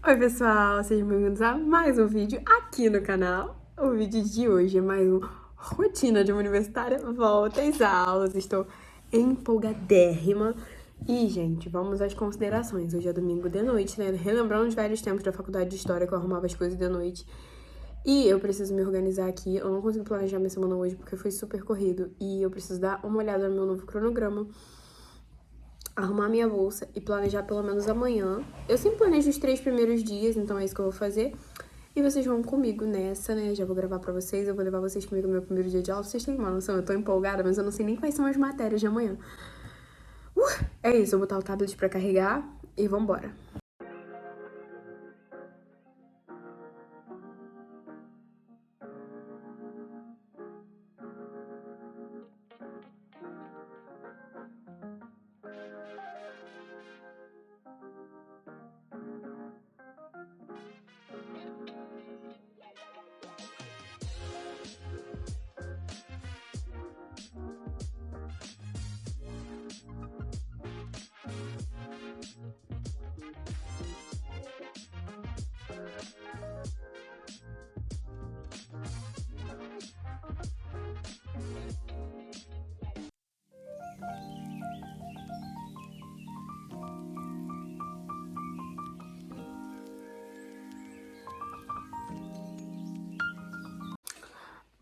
Oi pessoal, sejam bem-vindos a mais um vídeo aqui no canal. O vídeo de hoje é mais um rotina de uma universitária, volta às aulas, estou empolgadérrima. E, gente, vamos às considerações. Hoje é domingo de noite, né? Relembrando os velhos tempos da faculdade de História, que eu arrumava as coisas de noite. E eu preciso me organizar aqui, eu não consigo planejar minha semana hoje porque foi super corrido. E eu preciso dar uma olhada no meu novo cronograma, arrumar minha bolsa e planejar pelo menos amanhã. Eu sempre planejo os 3 primeiros dias, então é isso que eu vou fazer. E vocês vão comigo nessa, né? Já vou gravar pra vocês, eu vou levar vocês comigo no meu primeiro dia de aula. Vocês têm uma noção, eu tô empolgada, mas eu não sei nem quais são as matérias de amanhã. É isso, eu vou botar o tablet pra carregar e vambora.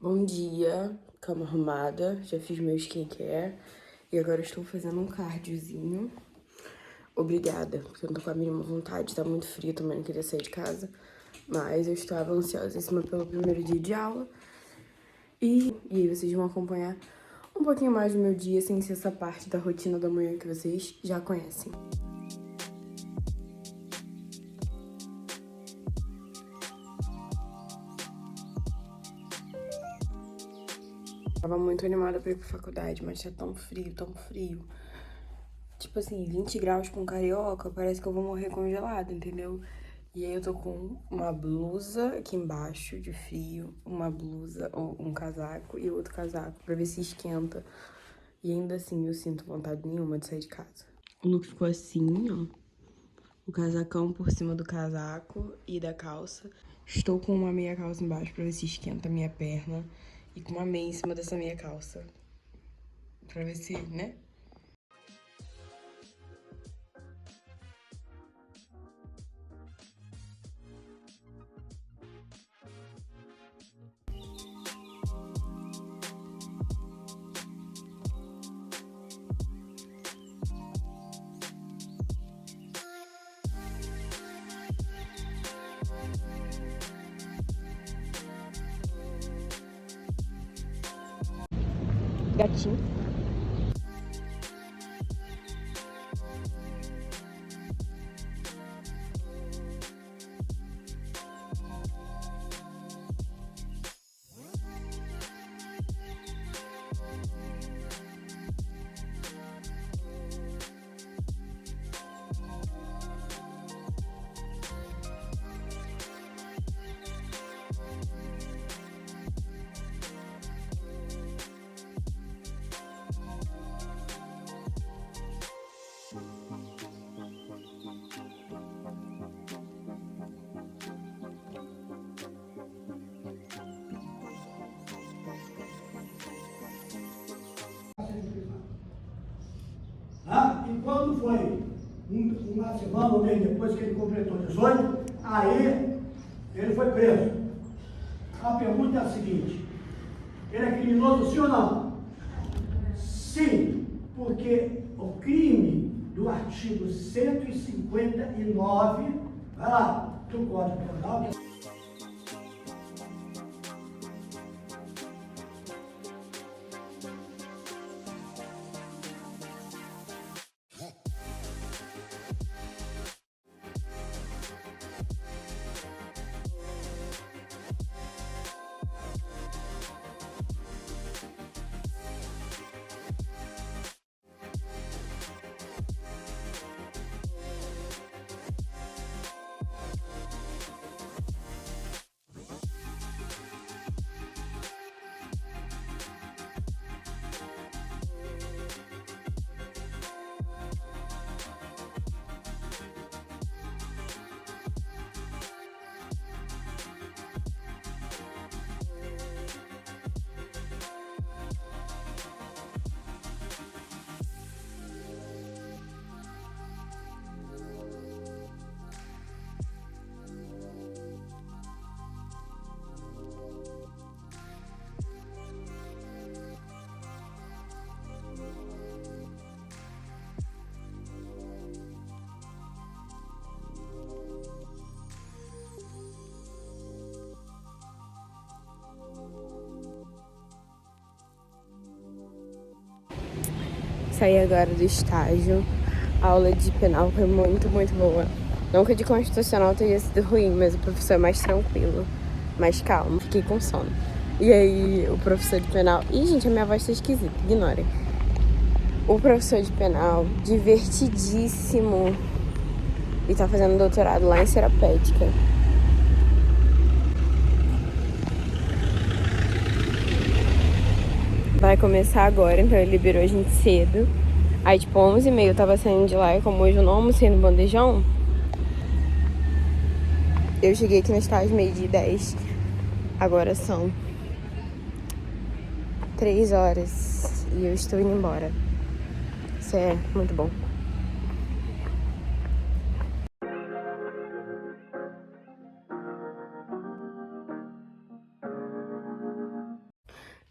Bom dia, cama arrumada, já fiz meu skincare e agora estou fazendo um cardiozinho. Obrigada, porque eu não tô com a mínima vontade, tá muito frio também, não queria sair de casa. Mas eu estava ansiosíssima pelo primeiro dia de aula. E aí vocês vão acompanhar um pouquinho mais do meu dia, sem ser essa parte da rotina da manhã que vocês já conhecem. Tava muito animada pra ir pra faculdade, mas tá tão frio, tão frio. Tipo assim, 20 graus com carioca, parece que eu vou morrer congelada, entendeu? E aí eu tô com uma blusa aqui embaixo de frio, uma blusa ou um casaco e outro casaco pra ver se esquenta. E ainda assim eu sinto vontade nenhuma de sair de casa. O look ficou assim, ó. O casacão por cima do casaco e da calça. Estou com uma meia calça embaixo pra ver se esquenta a minha perna. E com uma meia em cima dessa meia calça. Pra ver se, né? Gatinho. E quando foi uma semana, um mês depois que ele completou 18, aí ele foi preso. A pergunta é a seguinte: ele é criminoso sim ou não? Sim, porque o crime do artigo 159, vai lá, do Código Penal, saí agora do estágio. A aula de penal foi muito, muito boa. Não que a de constitucional tenha sido ruim, mas o professor é mais tranquilo, mais calmo. Fiquei com sono. E aí, o professor de penal... Ih, gente, a minha voz tá esquisita, ignorem. O professor de penal, divertidíssimo. E tá fazendo doutorado lá em Seropédica. Vai começar agora, então ele liberou a gente cedo. Aí, tipo, 11h30 eu tava saindo de lá. E como hoje eu não almocei no bandejão, eu cheguei aqui no estágio 12h10. Agora são 3 horas e eu estou indo embora. Isso é muito bom.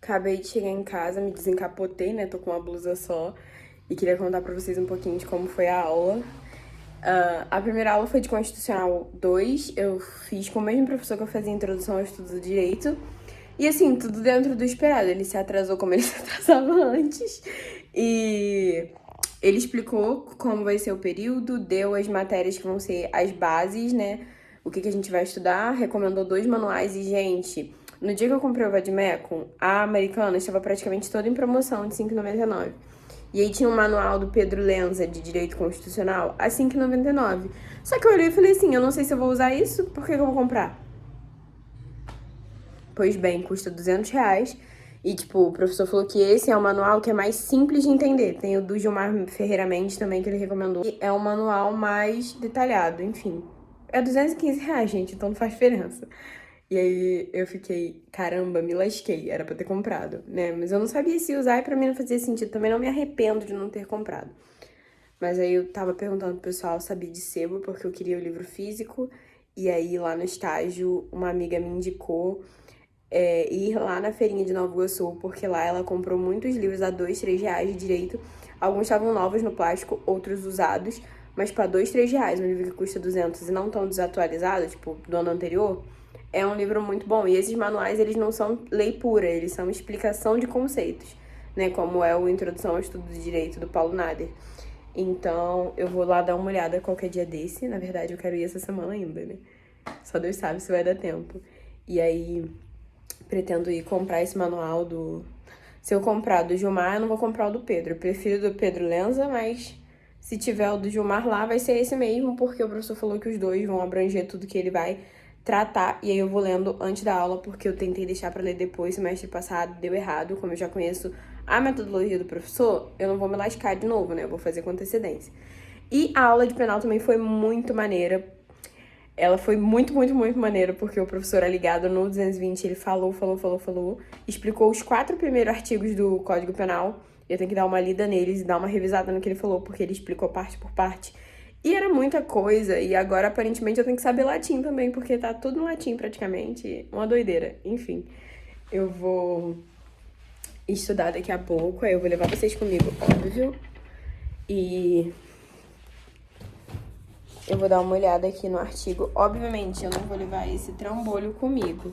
Acabei de chegar em casa, me desencapotei, né? Tô com uma blusa só. E queria contar pra vocês um pouquinho de como foi a aula. A primeira aula foi de Constitucional 2. Eu fiz com o mesmo professor que eu fazia Introdução ao Estudo do Direito. E assim, tudo dentro do esperado. Ele se atrasou como ele se atrasava antes. E ele explicou como vai ser o período, deu as matérias que vão ser as bases, né? O que a gente vai estudar, recomendou 2 manuais e, gente, no dia que eu comprei o Vadmecum, a Americana estava praticamente toda em promoção de R$5,99. E aí tinha um manual do Pedro Lenza de Direito Constitucional a R$5,99. Só que eu olhei e falei assim, eu não sei se eu vou usar isso, por que eu vou comprar? Pois bem, custa R$200. E, tipo, o professor falou que esse é um manual que é mais simples de entender. Tem o do Gilmar Ferreira Mendes também, que ele recomendou. E é um manual mais detalhado, enfim. É R$215, gente, então não faz diferença. E aí eu fiquei, caramba, me lasquei, era pra ter comprado, né? Mas eu não sabia se usar e pra mim não fazia sentido. Também não me arrependo de não ter comprado. Mas aí eu tava perguntando pro pessoal, sabia de sebo, porque eu queria o livro físico. E aí lá no estágio, uma amiga me indicou ir lá na feirinha de Nova Iguaçu, porque lá ela comprou muitos livros a R$2, R$3 de direito. Alguns estavam novos no plástico, outros usados, mas pra R$2, R$3, um livro que custa 200 e não tão desatualizado, tipo, do ano anterior, é um livro muito bom. E esses manuais, eles não são lei pura, eles são explicação de conceitos, né, como é o Introdução ao Estudo do Direito, do Paulo Nader. Então, eu vou lá dar uma olhada qualquer dia desse. Na verdade, eu quero ir essa semana ainda, né? Só Deus sabe se vai dar tempo. E aí, pretendo ir comprar esse manual do... Se eu comprar do Gilmar, eu não vou comprar o do Pedro. Eu prefiro do Pedro Lenza, mas se tiver o do Gilmar lá, vai ser esse mesmo, porque o professor falou que os dois vão abranger tudo que ele vai tratar. E aí eu vou lendo antes da aula, porque eu tentei deixar pra ler depois. Semestre passado deu errado, como eu já conheço a metodologia do professor, eu não vou me lascar de novo, né? Eu vou fazer com antecedência. E a aula de penal também foi muito maneira. Ela foi muito, muito, muito maneira, porque o professor é ligado no 220, ele falou, explicou os 4 primeiros artigos do Código Penal. Eu tenho que dar uma lida neles e dar uma revisada no que ele falou, porque ele explicou parte por parte. E era muita coisa, e agora aparentemente eu tenho que saber latim também, porque tá tudo em latim praticamente, uma doideira. Enfim, eu vou estudar daqui a pouco, aí eu vou levar vocês comigo, óbvio. E eu vou dar uma olhada aqui no artigo. Obviamente, eu não vou levar esse trambolho comigo.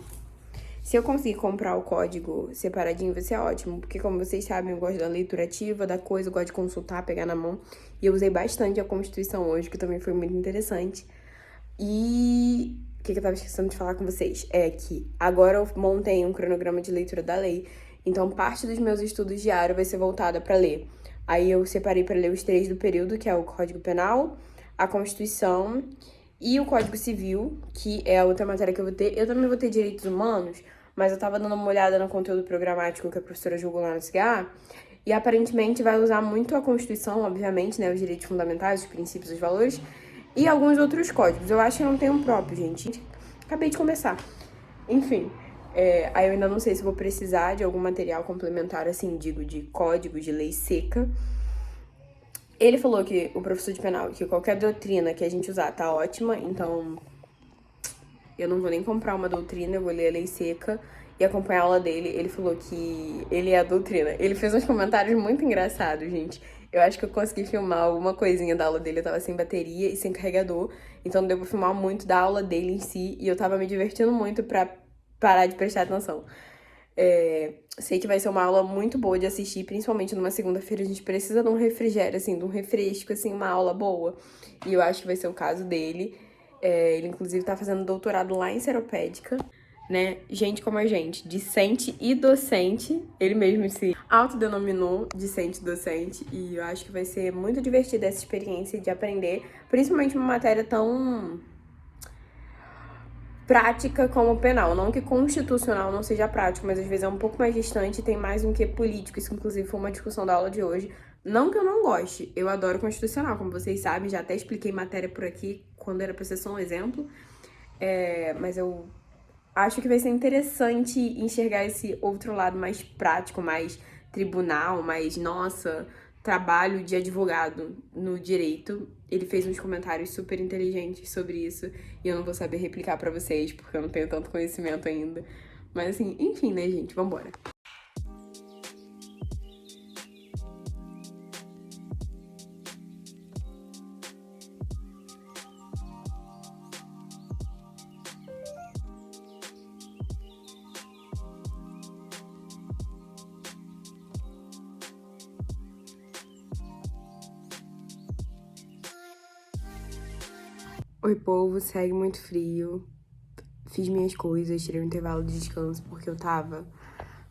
Se eu conseguir comprar o código separadinho, vai ser ótimo. Porque, como vocês sabem, eu gosto da leitura ativa, da coisa, eu gosto de consultar, pegar na mão. E eu usei bastante a Constituição hoje, que também foi muito interessante. E o que eu tava esquecendo de falar com vocês? É que agora eu montei um cronograma de leitura da lei. Então, parte dos meus estudos diários vai ser voltada pra ler. Aí eu separei pra ler os 3 do período, que é o Código Penal, a Constituição e o Código Civil, que é a outra matéria que eu vou ter. Eu também vou ter Direitos Humanos, mas eu tava dando uma olhada no conteúdo programático que a professora jogou lá no SGA, e aparentemente vai usar muito a Constituição, obviamente, né, os direitos fundamentais, os princípios, os valores, e alguns outros códigos. Eu acho que não tem um próprio, gente. Acabei de começar. Enfim, aí eu ainda não sei se vou precisar de algum material complementar, assim, digo, de código, de lei seca. Ele falou que, o professor de penal, que qualquer doutrina que a gente usar tá ótima, então eu não vou nem comprar uma doutrina, eu vou ler a lei seca e acompanhar a aula dele. Ele falou que ele é a doutrina. Ele fez uns comentários muito engraçados, gente. Eu acho que eu consegui filmar alguma coisinha da aula dele, eu tava sem bateria e sem carregador, então não deu pra filmar muito da aula dele em si, e eu tava me divertindo muito pra parar de prestar atenção. Sei que vai ser uma aula muito boa de assistir, principalmente numa segunda-feira. A gente precisa de um refrigério, assim, de um refresco, assim, uma aula boa. E eu acho que vai ser o caso dele. Ele, inclusive, tá fazendo doutorado lá em Seropédica, né? Gente como a gente, discente e docente. Ele mesmo se autodenominou discente e docente. E eu acho que vai ser muito divertida essa experiência de aprender, principalmente uma matéria tão prática como penal. Não que constitucional não seja prático, mas às vezes é um pouco mais distante e tem mais um quê político. Isso, inclusive, foi uma discussão da aula de hoje. Não que eu não goste, eu adoro constitucional, como vocês sabem, já até expliquei matéria por aqui quando era pra ser só um exemplo. Mas eu acho que vai ser interessante enxergar esse outro lado mais prático, mais tribunal, mais, nossa, trabalho de advogado no direito. Ele fez uns comentários super inteligentes sobre isso e eu não vou saber replicar pra vocês, porque eu não tenho tanto conhecimento ainda. Mas assim, enfim, né, gente? Vambora. Oi, povo, segue muito frio. Fiz minhas coisas, tirei um intervalo de descanso porque eu tava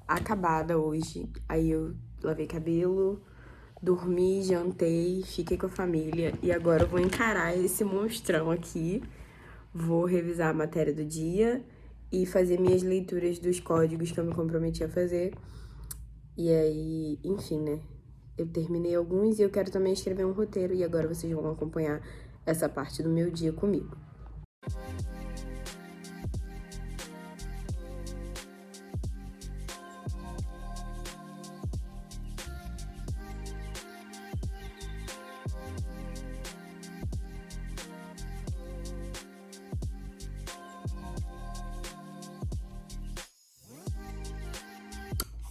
acabada hoje. Aí eu lavei cabelo, dormi, jantei, fiquei com a família e agora eu vou encarar esse monstrão aqui. Vou revisar a matéria do dia e fazer minhas leituras dos códigos que eu me comprometi a fazer. E aí, enfim, né? Eu terminei alguns e eu quero também escrever um roteiro e agora vocês vão acompanhar essa parte do meu dia comigo.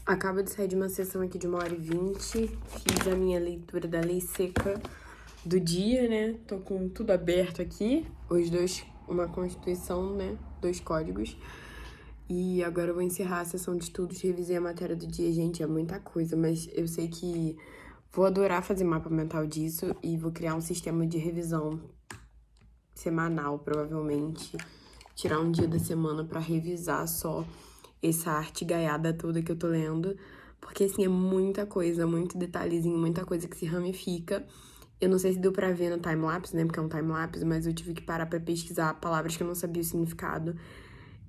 Acabo de sair de uma sessão aqui de 1h20, fiz a minha leitura da lei seca do dia, né? Tô com tudo aberto aqui, os dois, uma constituição, né? 2 códigos. E agora eu vou encerrar a sessão de estudos, revisei a matéria do dia. Gente, é muita coisa, mas eu sei que vou adorar fazer mapa mental disso e vou criar um sistema de revisão semanal, provavelmente. Tirar um dia da semana pra revisar só essa artigaiada toda que eu tô lendo, porque, assim, é muita coisa, muito detalhezinho, muita coisa que se ramifica. Eu não sei se deu pra ver no time-lapse, né, porque é um time-lapse, mas eu tive que parar pra pesquisar palavras que eu não sabia o significado.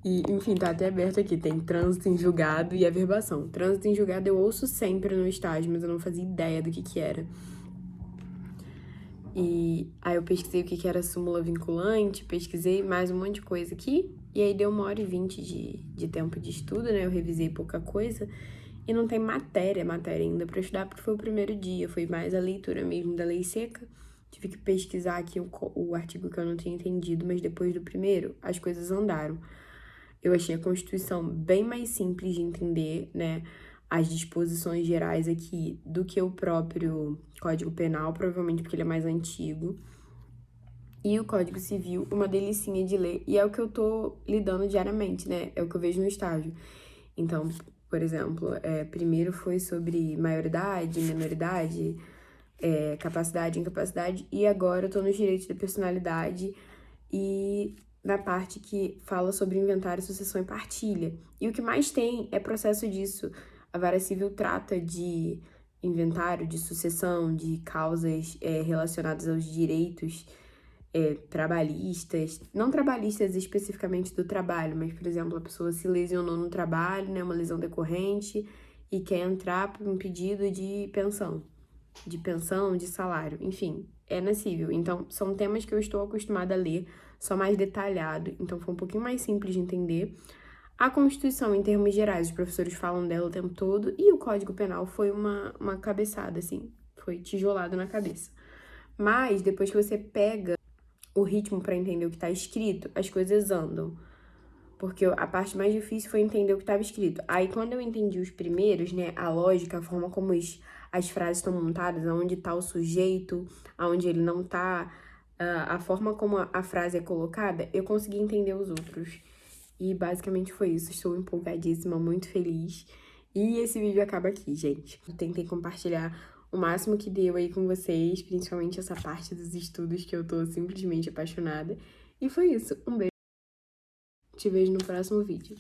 E, enfim, tá até aberto aqui, tem trânsito em julgado e averbação. Trânsito em julgado eu ouço sempre no estágio, mas eu não fazia ideia do que era. E aí eu pesquisei o que era súmula vinculante, pesquisei mais um monte de coisa aqui, e aí deu 1h20 de tempo de estudo, né? Eu revisei pouca coisa, e não tem matéria ainda pra estudar, porque foi o primeiro dia, foi mais a leitura mesmo da lei seca. Tive que pesquisar aqui o artigo que eu não tinha entendido, mas depois do primeiro, as coisas andaram. Eu achei a Constituição bem mais simples de entender, né? As disposições gerais aqui do que o próprio Código Penal, provavelmente porque ele é mais antigo. E o Código Civil, uma delicinha de ler. E é o que eu tô lidando diariamente, né? É o que eu vejo no estágio. Então, por exemplo, primeiro foi sobre maioridade, minoridade, capacidade, incapacidade. E agora eu tô nos direitos da personalidade e na parte que fala sobre inventário, sucessão e partilha. E o que mais tem é processo disso. A vara civil trata de inventário, de sucessão, de causas relacionadas aos direitos trabalhistas. Não trabalhistas especificamente do trabalho, mas, por exemplo, a pessoa se lesionou no trabalho, né, uma lesão decorrente, e quer entrar por um pedido de pensão, de salário, enfim, é na civil. Então, são temas que eu estou acostumada a ler, só mais detalhado, então foi um pouquinho mais simples de entender. A Constituição, em termos gerais, os professores falam dela o tempo todo, e o Código Penal foi uma cabeçada, assim, foi tijolado na cabeça. Mas, depois que você pega o ritmo para entender o que tá escrito, as coisas andam. Porque a parte mais difícil foi entender o que estava escrito. Aí, quando eu entendi os primeiros, né, a lógica, a forma como as frases estão montadas, aonde tá o sujeito, aonde ele não tá, a forma como a frase é colocada, eu consegui entender os outros. E basicamente foi isso. Estou empolgadíssima, muito feliz. E esse vídeo acaba aqui, gente. Eu tentei compartilhar o máximo que deu aí com vocês, principalmente essa parte dos estudos que eu tô simplesmente apaixonada. E foi isso. Um beijo. Te vejo no próximo vídeo.